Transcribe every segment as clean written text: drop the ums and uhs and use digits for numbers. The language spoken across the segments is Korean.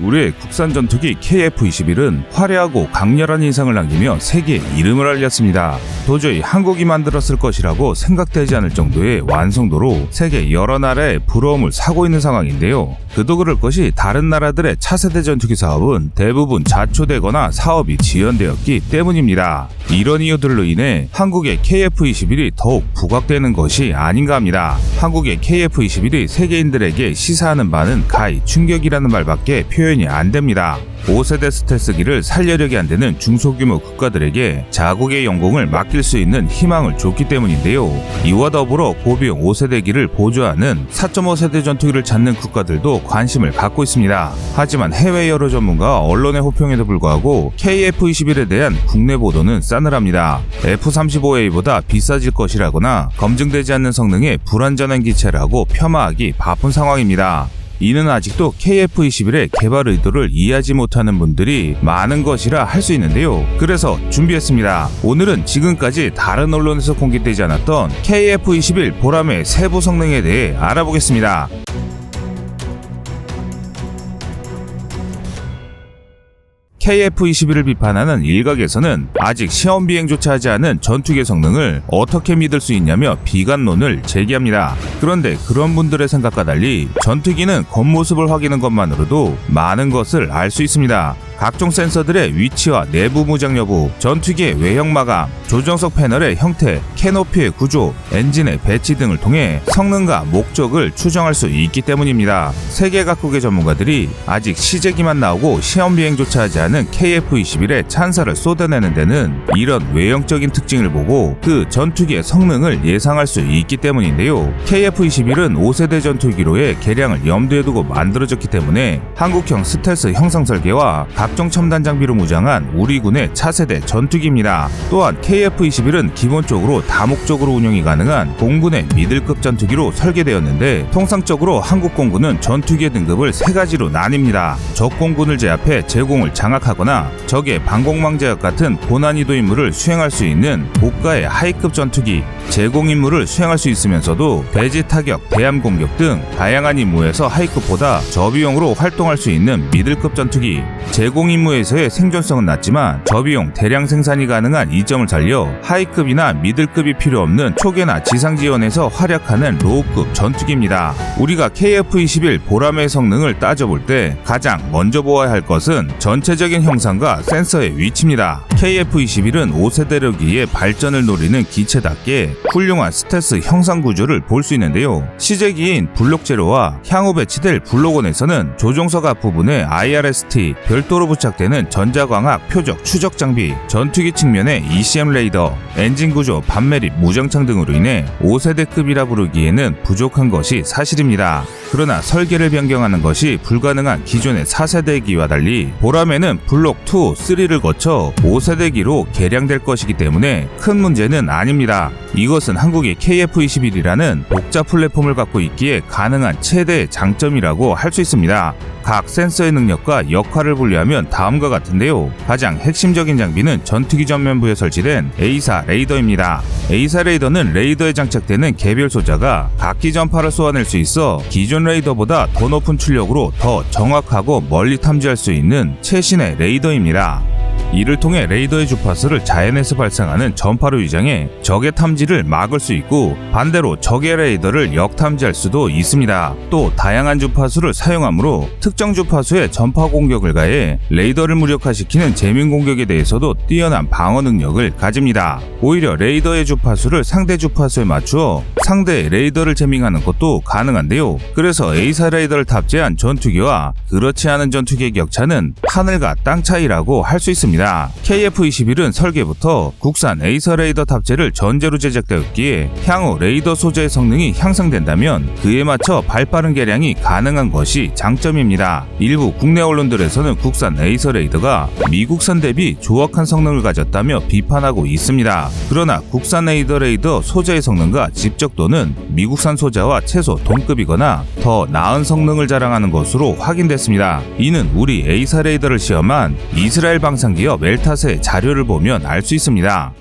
우리의 국산 전투기 KF-21은 화려하고 강렬한 인상을 남기며 세계에 이름을 알렸습니다. 도저히 한국이 만들었을 것이라고 생각되지 않을 정도의 완성도로 세계 여러 나라의 부러움을 사고 있는 상황인데요. 그도 그럴 것이 다른 나라들의 차세대 전투기 사업은 대부분 자초되거나 사업이 지연되었기 때문입니다. 이런 이유들로 인해 한국의 KF-21이 더욱 부각되는 것이 아닌가 합니다. 한국의 KF-21이 세계인들에게 시사하는 바는 가히 충격이라는 말밖에 표현이 안 됩니다. 5세대 스텔스기를 살려력이 안 되는 중소규모 국가들에게 자국의 영공을 맡길 수 있는 희망을 줬기 때문인데요. 이와 더불어 고비용 5세대기를 보조하는 4.5세대 전투기를 찾는 국가들도 관심을 갖고 있습니다. 하지만 해외 여러 전문가와 언론의 호평에도 불구하고 KF-21에 대한 국내 보도는 싸늘합니다. F-35A보다 비싸질 것이라거나 검증되지 않는 성능의 불완전한 기체라고 폄하하기 바쁜 상황입니다. 이는 아직도 KF-21의 개발 의도를 이해하지 못하는 분들이 많은 것이라 할 수 있는데요. 그래서 준비했습니다. 오늘은 지금까지 다른 언론에서 공개되지 않았던 KF-21 보람의 세부 성능에 대해 알아보겠습니다. KF-21을 비판하는 일각에서는 아직 시험 비행조차 하지 않은 전투기의 성능을 어떻게 믿을 수 있냐며 비관론을 제기합니다. 그런데 그런 분들의 생각과 달리 전투기는 겉모습을 확인하는 것만으로도 많은 것을 알 수 있습니다. 각종 센서들의 위치와 내부 무장 여부, 전투기의 외형 마감, 조정석 패널의 형태, 캐노피의 구조, 엔진의 배치 등을 통해 성능과 목적을 추정할 수 있기 때문입니다. 세계 각국의 전문가들이 아직 시제기만 나오고 시험 비행조차 하지 않은 KF-21의 찬사를 쏟아내는 데는 이런 외형적인 특징을 보고 그 전투기의 성능을 예상할 수 있기 때문인데요. KF-21은 5세대 전투기로의 개량을 염두에 두고 만들어졌기 때문에 한국형 스텔스 형상 설계와 각종 첨단 장비로 무장한 우리 군의 차세대 전투기입니다. 또한 KF-21은 기본적으로 다목적으로 운영이 가능한 공군의 미들급 전투기로 설계되었는데 통상적으로 한국 공군은 전투기의 등급을 세 가지로 나뉩니다. 적 공군을 제압해 제공을 장악하거나 적의 방공망 제압 같은 고난이도 임무를 수행할 수 있는 고가의 하이급 전투기, 제공 임무를 수행할 수 있으면서도 대지 타격, 대함 공격 등 다양한 임무에서 하이급보다 저비용으로 활동할 수 있는 미들급 전투기, 제공 임무에서의 생존성은 낮지만 저비용 대량 생산이 가능한 이점을 살려 하이급이나 미들급이 필요 없는 초계나 지상 지원에서 활약하는 로우급 전투기입니다. 우리가 KF-21 보람의 성능을 따져볼 때 가장 먼저 보아야 할 것은 전체적인 형상과 센서의 위치입니다. KF-21은 5세대력기의 발전을 노리는 기체답게 훌륭한 스텔스 형상 구조를 볼 수 있는데요. 시제기인 블록 제로와 향후 배치될 블록 1에서는 조종석 앞부분에 IRST, 별도로 부착되는 전자광학 표적 추적 장비, 전투기 측면의 ECM 레이더, 엔진 구조, 반매립, 무장창 등으로 인해 5세대급이라 부르기에는 부족한 것이 사실입니다. 그러나 설계를 변경하는 것이 불가능한 기존의 4세대기와 달리 보람에는 블록 2, 3를 거쳐 5세대기로 개량될 것이기 때문에 큰 문제는 아닙니다. 이것은 한국의 KF-21이라는 독자 플랫폼을 갖고 있기에 가능한 최대의 장점이라고 할 수 있습니다. 각 센서의 능력과 역할을 분류하면 다음과 같은데요. 가장 핵심적인 장비는 전투기 전면부에 설치된 A사 레이더입니다. A사 레이더는 레이더에 장착되는 개별 소자가 각기 전파를 쏘아낼 수 있어 기존 레이더보다 더 높은 출력으로 더 정확하고 멀리 탐지할 수 있는 최신의 레이더입니다. 이를 통해 레이더의 주파수를 자연에서 발생하는 전파로 위장해 적의 탐지를 막을 수 있고 반대로 적의 레이더를 역탐지할 수도 있습니다. 또 다양한 주파수를 사용하므로 특정 주파수의 전파 공격을 가해 레이더를 무력화시키는 재민 공격에 대해서도 뛰어난 방어 능력을 가집니다. 오히려 레이더의 주파수를 상대 주파수에 맞추어 상대의 레이더를 재밍하는 것도 가능한데요. 그래서 A사 레이더를 탑재한 전투기와 그렇지 않은 전투기의 격차는 하늘과 땅 차이라고 할 수 있습니다. KF-21은 설계부터 국산 A사 레이더 탑재를 전제로 제작되었기에 향후 레이더 소재의 성능이 향상된다면 그에 맞춰 발빠른 개량이 가능한 것이 장점입니다. 일부 국내 언론들에서는 국산 A사 레이더가 미국산 대비 조악한 성능을 가졌다며 비판하고 있습니다. 그러나 국산 레이더 소재의 성능과 집적도는 미국산 소재와 최소 동급이거나 더 나은 성능을 자랑하는 것으로 확인됐습니다. 이는 우리 A사 레이더를 시험한 이스라엘 방산기업 멜타스의 자료를 보면 알 수 있습니다.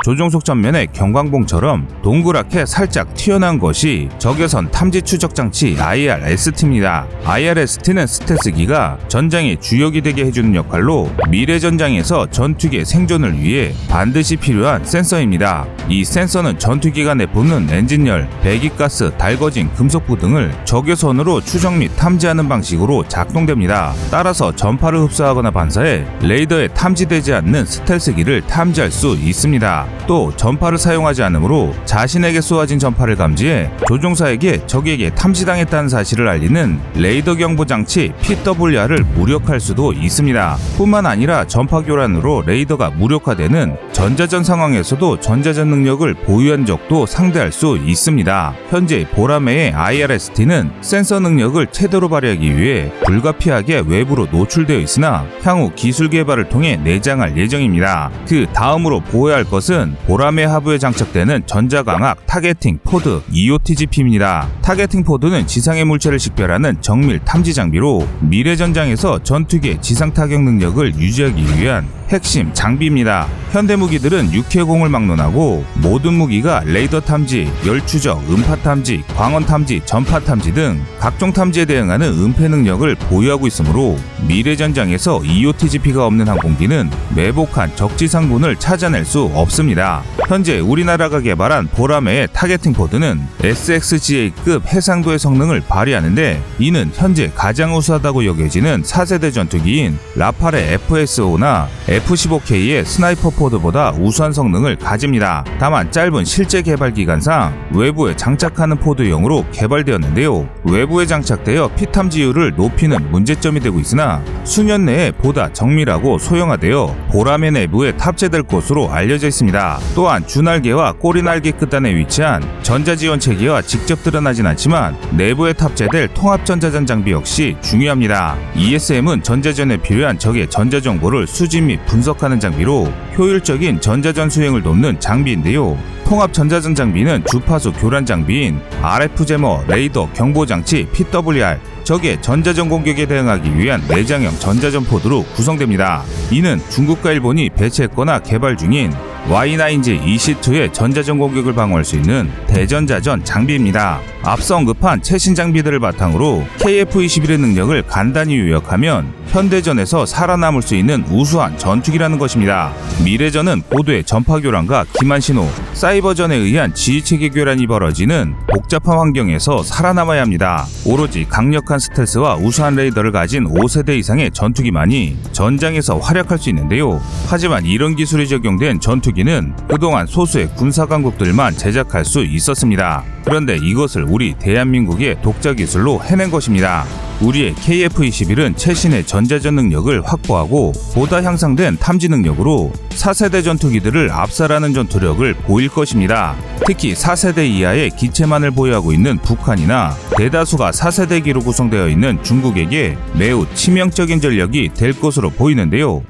조종석 전면에 경광봉처럼 동그랗게 살짝 튀어나온 것이 적외선 탐지 추적 장치 IR-ST입니다. IR-ST는 스텔스기가 전장의 주역이 되게 해주는 역할로 미래 전장에서 전투기의 생존을 위해 반드시 필요한 센서입니다. 이 센서는 전투기가 내뿜는 엔진열, 배기가스, 달궈진 금속부 등을 적외선으로 추적 및 탐지하는 방식으로 작동됩니다. 따라서 전파를 흡수하거나 반사해 레이더에 탐지되지 않는 스텔스기를 탐지할 수 있습니다. 또 전파를 사용하지 않으므로 자신에게 쏘아진 전파를 감지해 조종사에게 적에게 탐지당했다는 사실을 알리는 레이더 경보 장치 PWR을 무력화할 수도 있습니다. 뿐만 아니라 전파 교란으로 레이더가 무력화되는 전자전 상황에서도 전자전 능력을 보유한 적도 상대할 수 있습니다. 현재 보라매의 IR-ST는 센서 능력을 최대로 발휘하기 위해 불가피하게 외부로 노출되어 있으나 향후 기술 개발을 통해 내장할 예정입니다. 그 다음으로 보호해야 할 것은 보라매 하부에 장착되는 전자광학 타겟팅 포드 EOTGP입니다. 타겟팅 포드는 지상의 물체를 식별하는 정밀 탐지 장비로 미래 전장에서 전투기의 지상 타격 능력을 유지하기 위한 핵심 장비입니다. 현대 무기들은 육해공을 막론하고 모든 무기가 레이더 탐지, 열 추적, 음파 탐지, 광원 탐지, 전파 탐지 등 각종 탐지에 대응하는 은폐 능력을 보유하고 있으므로 미래 전장에서 EOTGP가 없는 항공기는 매복한 적지상군을 찾아낼 수 없습니다. 현재 우리나라가 개발한 보라매의 타겟팅 포드는 SXGA급 해상도의 성능을 발휘하는데 이는 현재 가장 우수하다고 여겨지는 4세대 전투기인 라팔의 FSO나 F-15K의 스나이퍼 포드보다 우수한 성능을 가집니다. 다만 짧은 실제 개발 기간상 외부에 장착하는 포드용으로 개발되었는데요. 외부에 장착되어 피탐지율을 높이는 문제점이 되고 있으나 수년 내에 보다 정밀하고 소형화되어 보라매 내부에 탑재될 것으로 알려져 있습니다. 또한 주날개와 꼬리날개 끝단에 위치한 전자지원 체계와 직접 드러나진 않지만 내부에 탑재될 통합전자전 장비 역시 중요합니다. ESM은 전자전에 필요한 적의 전자정보를 수집 및 분석하는 장비로 효율적인 전자전 수행을 돕는 장비인데요. 통합 전자전 장비는 주파수 교란 장비인 RF 제머 레이더 경보 장치 PWR, 적의 전자전 공격에 대응하기 위한 내장형 전자전 포드로 구성됩니다. 이는 중국과 일본이 배치했거나 개발 중인 Y9G EC2의 전자전 공격을 방어할 수 있는 대전자전 장비입니다. 앞서 언급한 최신 장비들을 바탕으로 KF-21의 능력을 간단히 요약하면 현대전에서 살아남을 수 있는 우수한 전투기라는 것입니다. 미래전은 고도의 전파 교란과 기만 신호, 사이버전에 의한 지휘체계 교란이 벌어지는 복잡한 환경에서 살아남아야 합니다. 오로지 강력한 스텔스와 우수한 레이더를 가진 5세대 이상의 전투기만이 전장에서 활약할 수 있는데요. 하지만 이런 기술이 적용된 전투기는 그동안 소수의 군사 강국들만 제작할 수 있었습니다. 그런데 이것을 우리 대한민국의 독자 기술로 해낸 것입니다. 우리의 KF-21은 최신의 전자전 능력을 확보하고 보다 향상된 탐지 능력으로 4세대 전투기들을 압살하는 전투력을 보일 것입니다. 특히 4세대 이하의 기체만을 보유하고 있는 북한이나 대다수가 4세대기로 구성되어 있는 중국에게 매우 치명적인 전력이 될 것으로 보이는데요.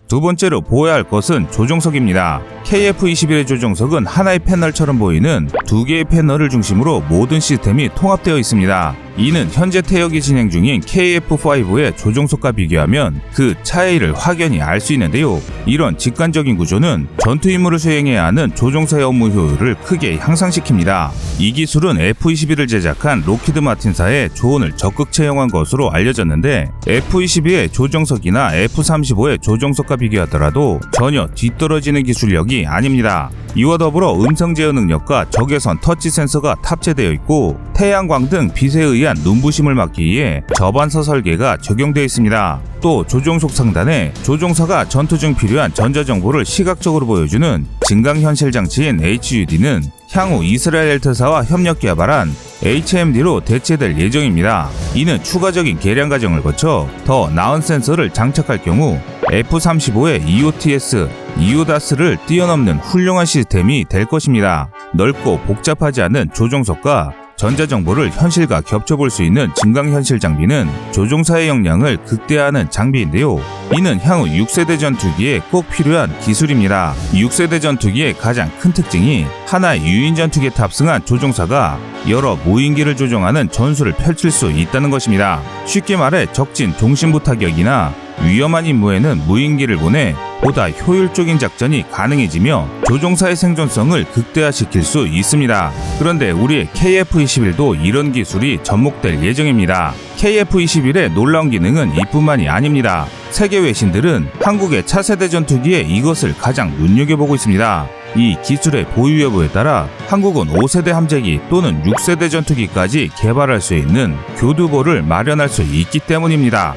두 번째로 보아야 할 것은 조종석입니다. KF-21의 조종석은 하나의 패널처럼 보이는 두 개의 패널을 중심으로 모든 시스템이 통합되어 있습니다. 이는 현재 퇴역이 진행 중인 KF-5의 조종석과 비교하면 그 차이를 확연히 알 수 있는데요. 이런 직관적인 구조는 전투 임무를 수행해야 하는 조종사의 업무 효율을 크게 향상시킵니다. 이 기술은 F-21을 제작한 로키드 마틴사의 조언을 적극 채용한 것으로 알려졌는데 F-22의 조종석이나 F-35의 조종석과 비교하더라도 전혀 뒤떨어지는 기술력이 아닙니다. 이와 더불어 음성 제어 능력과 적외선 터치 센서가 탑재되어 있고 태양광 등 빛에 의한 눈부심을 막기 위해 저반사 설계가 적용되어 있습니다. 또 조종석 상단에 조종사가 전투 중 필요한 전자정보를 시각적으로 보여주는 증강현실 장치인 HUD는 향후 이스라엘 엘트사와 협력 개발한 HMD로 대체될 예정입니다. 이는 추가적인 개량 과정을 거쳐 더 나은 센서를 장착할 경우 F-35의 EOTS, EODAS를 뛰어넘는 훌륭한 시스템이 될 것입니다. 넓고 복잡하지 않은 조종석과 전자정보를 현실과 겹쳐볼 수 있는 증강현실 장비는 조종사의 역량을 극대화하는 장비인데요. 이는 향후 6세대 전투기에 꼭 필요한 기술입니다. 6세대 전투기의 가장 큰 특징이 하나의 유인 전투기에 탑승한 조종사가 여러 무인기를 조종하는 전술을 펼칠 수 있다는 것입니다. 쉽게 말해 적진 동심부 타격이나 위험한 임무에는 무인기를 보내 보다 효율적인 작전이 가능해지며 조종사의 생존성을 극대화시킬 수 있습니다. 그런데 우리의 KF-21도 이런 기술이 접목될 예정입니다. KF-21의 놀라운 기능은 이뿐만이 아닙니다. 세계 외신들은 한국의 차세대 전투기에 이것을 가장 눈여겨보고 있습니다. 이 기술의 보유 여부에 따라 한국은 5세대 함재기 또는 6세대 전투기까지 개발할 수 있는 교두보를 마련할 수 있기 때문입니다.